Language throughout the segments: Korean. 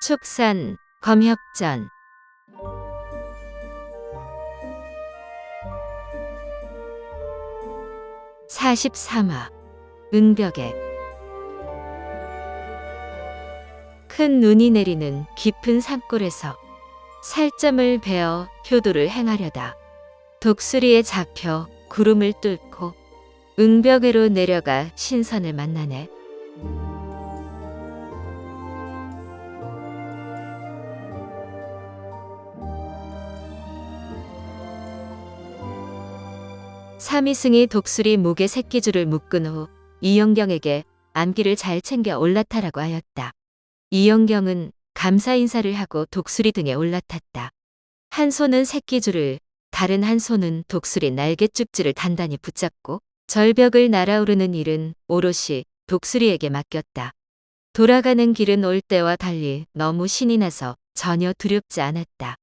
축산, 검협전. 43화 은벽에. 큰 눈이 내리는 깊은 산골에서 살점을 베어 효도를 행하려다 독수리에 잡혀 구름을 뚫고 은벽으로 내려가 신선을 만나네. 삼이승이 독수리 목에 새끼줄을 묶은 후 이영경에게 암기를 잘 챙겨 올라타라고 하였다. 이영경은 감사 인사를 하고 독수리 등에 올라탔다. 한 손은 새끼줄을, 다른 한 손은 독수리 날갯줄지를 단단히 붙잡고 절벽을 날아오르는 일은 오롯이 독수리에게 맡겼다. 돌아가는 길은 올 때와 달리 너무 신이 나서 전혀 두렵지 않았다.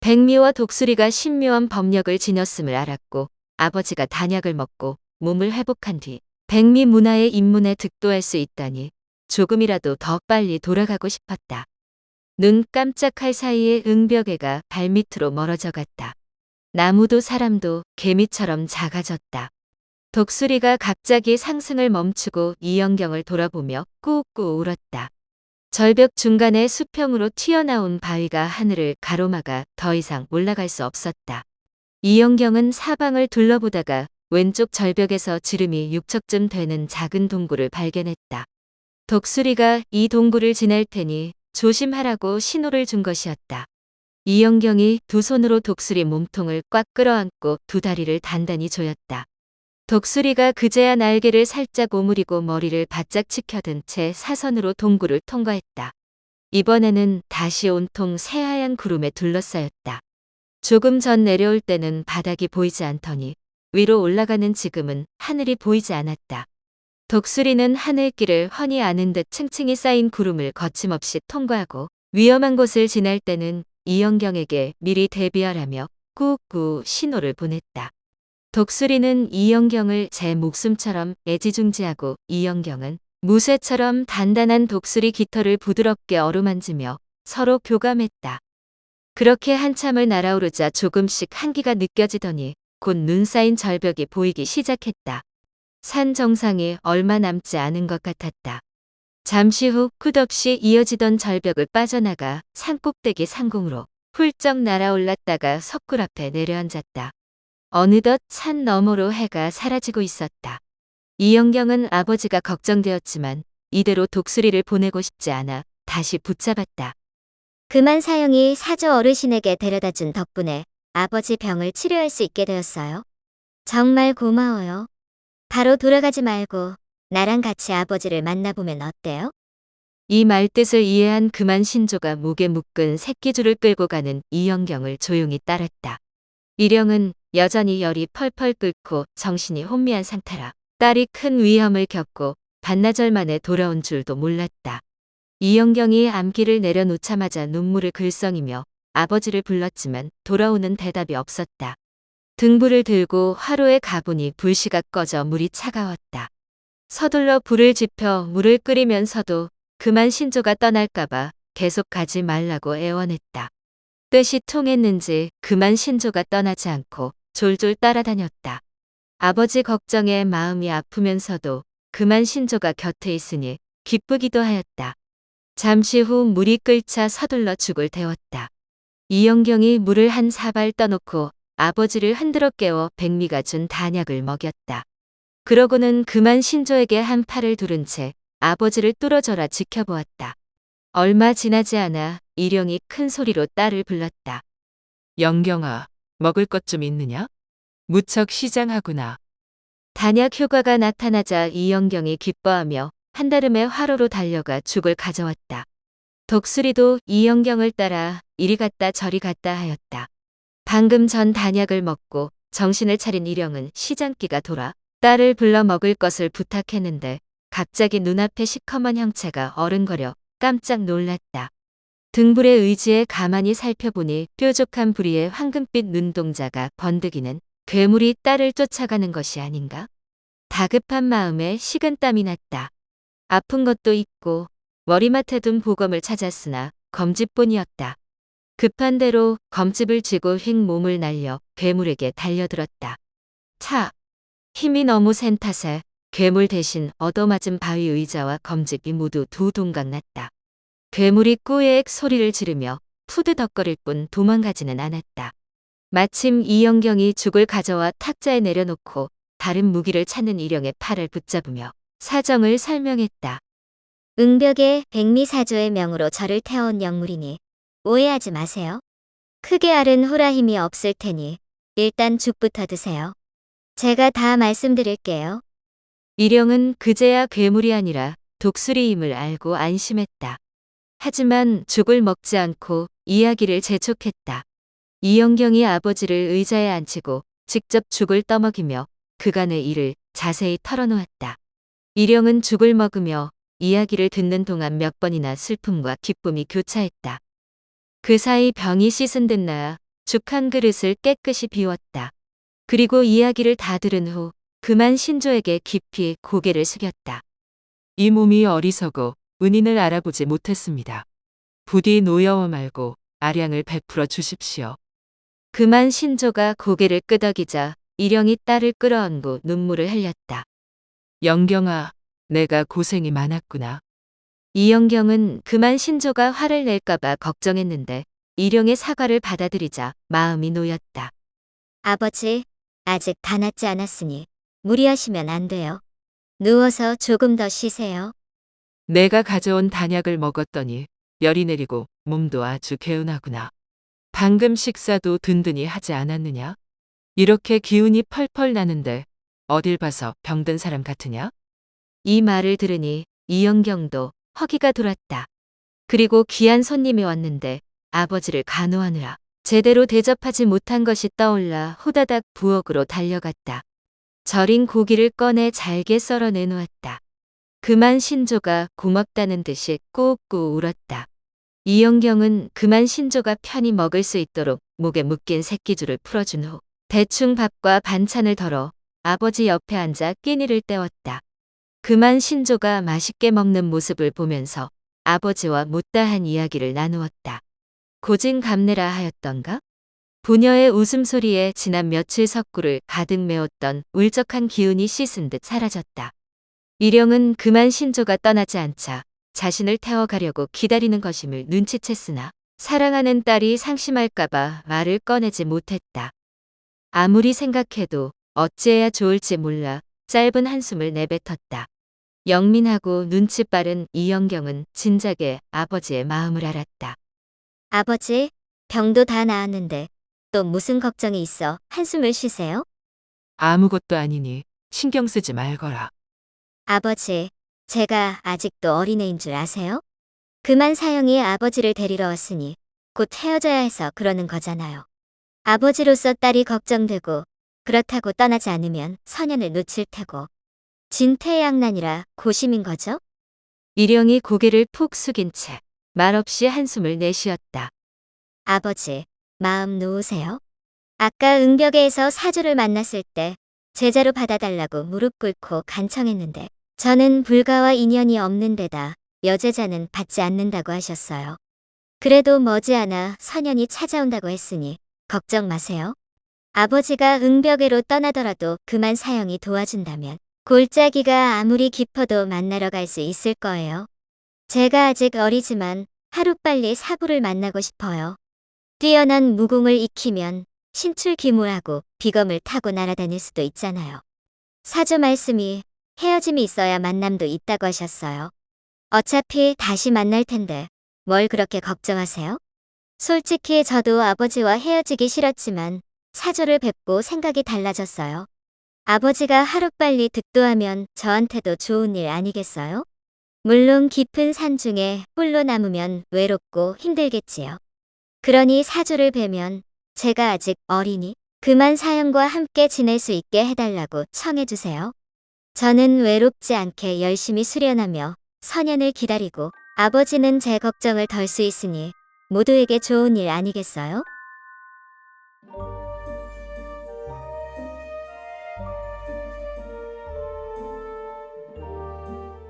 백미와 독수리가 신묘한 법력을 지녔음을 알았고 아버지가 단약을 먹고 몸을 회복한 뒤 백미 문화의 입문에 득도할 수 있다니 조금이라도 더 빨리 돌아가고 싶었다. 눈 깜짝할 사이에 응벽애가 발밑으로 멀어져 갔다. 나무도 사람도 개미처럼 작아졌다. 독수리가 갑자기 상승을 멈추고 이영경을 돌아보며 꾸우꾸우 울었다. 절벽 중간에 수평으로 튀어나온 바위가 하늘을 가로막아 더 이상 올라갈 수 없었다. 이영경은 사방을 둘러보다가 왼쪽 절벽에서 지름이 6척쯤 되는 작은 동굴을 발견했다. 독수리가 이 동굴을 지날 테니 조심하라고 신호를 준 것이었다. 이영경이 두 손으로 독수리 몸통을 꽉 끌어안고 두 다리를 단단히 조였다. 독수리가 그제야 날개를 살짝 오므리고 머리를 바짝 치켜든 채 사선으로 동굴을 통과했다. 이번에는 다시 온통 새하얀 구름에 둘러싸였다. 조금 전 내려올 때는 바닥이 보이지 않더니 위로 올라가는 지금은 하늘이 보이지 않았다. 독수리는 하늘길을 훤히 아는 듯 층층이 쌓인 구름을 거침없이 통과하고 위험한 곳을 지날 때는 이영경에게 미리 대비하라며 꾸우꾸우 신호를 보냈다. 독수리는 이영경을 제 목숨처럼 애지중지하고 이영경은 무쇠처럼 단단한 독수리 깃털을 부드럽게 어루만지며 서로 교감했다. 그렇게 한참을 날아오르자 조금씩 한기가 느껴지더니 곧 눈 쌓인 절벽이 보이기 시작했다. 산 정상이 얼마 남지 않은 것 같았다. 잠시 후 끝없이 이어지던 절벽을 빠져나가 산꼭대기 상공으로 훌쩍 날아올랐다가 석굴 앞에 내려앉았다. 어느덧 산 너머로 해가 사라지고 있었다. 이영경은 아버지가 걱정되었지만 이대로 독수리를 보내고 싶지 않아 다시 붙잡았다. 그만 사형이 사조 어르신에게 데려다준 덕분에 아버지 병을 치료할 수 있게 되었어요. 정말 고마워요. 바로 돌아가지 말고 나랑 같이 아버지를 만나보면 어때요? 이 말뜻을 이해한 그만 신조가 목에 묶은 새끼줄을 끌고 가는 이영경을 조용히 따랐다. 일영은 여전히 열이 펄펄 끓고 정신이 혼미한 상태라 딸이 큰 위험을 겪고 반나절 만에 돌아온 줄도 몰랐다. 이영경이 암기를 내려놓자마자 눈물을 글썽이며 아버지를 불렀지만 돌아오는 대답이 없었다. 등불을 들고 화로에 가보니 불씨가 꺼져 물이 차가웠다. 서둘러 불을 지펴 물을 끓이면서도 그만 신조가 떠날까봐 계속 가지 말라고 애원했다. 뜻이 통했는지 그만 신조가 떠나지 않고 졸졸 따라다녔다. 아버지 걱정에 마음이 아프면서도 그만 신조가 곁에 있으니 기쁘기도 하였다. 잠시 후 물이 끓자 서둘러 죽을 데웠다. 이영경이 물을 한 사발 떠놓고 아버지를 흔들어 깨워 백미가 준 단약을 먹였다. 그러고는 그만 신조에게 한 팔을 두른 채 아버지를 뚫어져라 지켜보았다. 얼마 지나지 않아 일영이 큰 소리로 딸을 불렀다. 영경아, 먹을 것 좀 있느냐? 무척 시장하구나. 단약 효과가 나타나자 이영경이 기뻐하며 한달음에 화로로 달려가 죽을 가져왔다. 독수리도 이영경을 따라 이리 갔다 저리 갔다 하였다. 방금 전 단약을 먹고 정신을 차린 일영은 시장기가 돌아 딸을 불러 먹을 것을 부탁했는데 갑자기 눈앞에 시커먼 형체가 어른거려 깜짝 놀랐다. 등불의 의지에 가만히 살펴보니 뾰족한 부리의 황금빛 눈동자가 번득이는 괴물이 딸을 쫓아가는 것이 아닌가? 다급한 마음에 식은땀이 났다. 아픈 것도 있고 머리맡에 둔 보검을 찾았으나 검집뿐이었다. 급한 대로 검집을 쥐고 휙 몸을 날려 괴물에게 달려들었다. 차! 힘이 너무 센 탓에 괴물 대신 얻어맞은 바위 의자와 검집이 모두 두 동강 났다. 괴물이 꾸에액 소리를 지르며 푸드덕거릴 뿐 도망가지는 않았다. 마침 이영경이 죽을 가져와 탁자에 내려놓고 다른 무기를 찾는 일영의 팔을 붙잡으며 사정을 설명했다. 응벽에 백미사조의 명으로 저를 태워온 영물이니 오해하지 마세요. 크게 앓은 호라 힘이 없을 테니 일단 죽부터 드세요. 제가 다 말씀드릴게요. 일영은 그제야 괴물이 아니라 독수리임을 알고 안심했다. 하지만 죽을 먹지 않고 이야기를 재촉했다. 이영경이 아버지를 의자에 앉히고 직접 죽을 떠먹이며 그간의 일을 자세히 털어놓았다. 일영은 죽을 먹으며 이야기를 듣는 동안 몇 번이나 슬픔과 기쁨이 교차했다. 그 사이 병이 씻은 듯 나아 죽 한 그릇을 깨끗이 비웠다. 그리고 이야기를 다 들은 후 그만 신조에게 깊이 고개를 숙였다. 이 몸이 어리석어 은인을 알아보지 못했습니다. 부디 노여워 말고 아량을 베풀어 주십시오. 그만 신조가 고개를 끄덕이자 일영이 딸을 끌어안고 눈물을 흘렸다. 영경아, 내가 고생이 많았구나. 이영경은 그만 신조가 화를 낼까봐 걱정했는데 일영의 사과를 받아들이자 마음이 놓였다. 아버지, 아직 다 낫지 않았으니 무리하시면 안 돼요. 누워서 조금 더 쉬세요. 내가 가져온 단약을 먹었더니 열이 내리고 몸도 아주 개운하구나. 방금 식사도 든든히 하지 않았느냐? 이렇게 기운이 펄펄 나는데 어딜 봐서 병든 사람 같으냐? 이 말을 들으니 이영경도 허기가 돌았다. 그리고 귀한 손님이 왔는데 아버지를 간호하느라 제대로 대접하지 못한 것이 떠올라 호다닥 부엌으로 달려갔다. 절인 고기를 꺼내 잘게 썰어 내놓았다. 그만 신조가 고맙다는 듯이 꾹꾹 울었다. 이영경은 그만 신조가 편히 먹을 수 있도록 목에 묶인 새끼줄을 풀어준 후 대충 밥과 반찬을 덜어 아버지 옆에 앉아 끼니를 때웠다. 그만 신조가 맛있게 먹는 모습을 보면서 아버지와 못다한 이야기를 나누었다. 고진감래라 하였던가? 부녀의 웃음소리에 지난 며칠 석구를 가득 메웠던 울적한 기운이 씻은 듯 사라졌다. 일영은 그만 신조가 떠나지 않자 자신을 태워가려고 기다리는 것임을 눈치챘으나 사랑하는 딸이 상심할까봐 말을 꺼내지 못했다. 아무리 생각해도 어찌해야 좋을지 몰라 짧은 한숨을 내뱉었다. 영민하고 눈치 빠른 이영경은 진작에 아버지의 마음을 알았다. 아버지, 병도 다 나았는데 또 무슨 걱정이 있어 한숨을 쉬세요? 아무것도 아니니 신경 쓰지 말거라. 아버지, 제가 아직도 어린애인 줄 아세요? 그만 사형이 아버지를 데리러 왔으니 곧 헤어져야 해서 그러는 거잖아요. 아버지로서 딸이 걱정되고 그렇다고 떠나지 않으면 선연을 놓칠 테고 진퇴양난이라 고심인 거죠? 일영이 고개를 푹 숙인 채 말없이 한숨을 내쉬었다. 아버지, 마음 놓으세요. 아까 응벽에서 사주를 만났을 때 제자로 받아달라고 무릎 꿇고 간청했는데 저는 불가와 인연이 없는 데다 여제자는 받지 않는다고 하셨어요. 그래도 머지않아 선연이 찾아온다고 했으니 걱정 마세요. 아버지가 응벽으로 떠나더라도 그만 사형이 도와준다면 골짜기가 아무리 깊어도 만나러 갈 수 있을 거예요. 제가 아직 어리지만 하루빨리 사부를 만나고 싶어요. 뛰어난 무공을 익히면 신출귀몰하고 비검을 타고 날아다닐 수도 있잖아요. 사주 말씀이 헤어짐이 있어야 만남도 있다고 하셨어요. 어차피 다시 만날 텐데 뭘 그렇게 걱정하세요? 솔직히 저도 아버지와 헤어지기 싫었지만 사주를 뵙고 생각이 달라졌어요. 아버지가 하루빨리 득도하면 저한테도 좋은 일 아니겠어요? 물론 깊은 산 중에 홀로 남으면 외롭고 힘들겠지요. 그러니 사주를 뵈면 제가 아직 어리니 그만 사형과 함께 지낼 수 있게 해달라고 청해주세요. 저는 외롭지 않게 열심히 수련하며 선연을 기다리고 아버지는 제 걱정을 덜 수 있으니 모두에게 좋은 일 아니겠어요?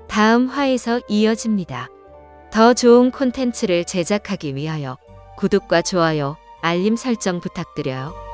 다음 화에서 이어집니다. 더 좋은 콘텐츠를 제작하기 위하여 구독과 좋아요, 알림 설정 부탁드려요.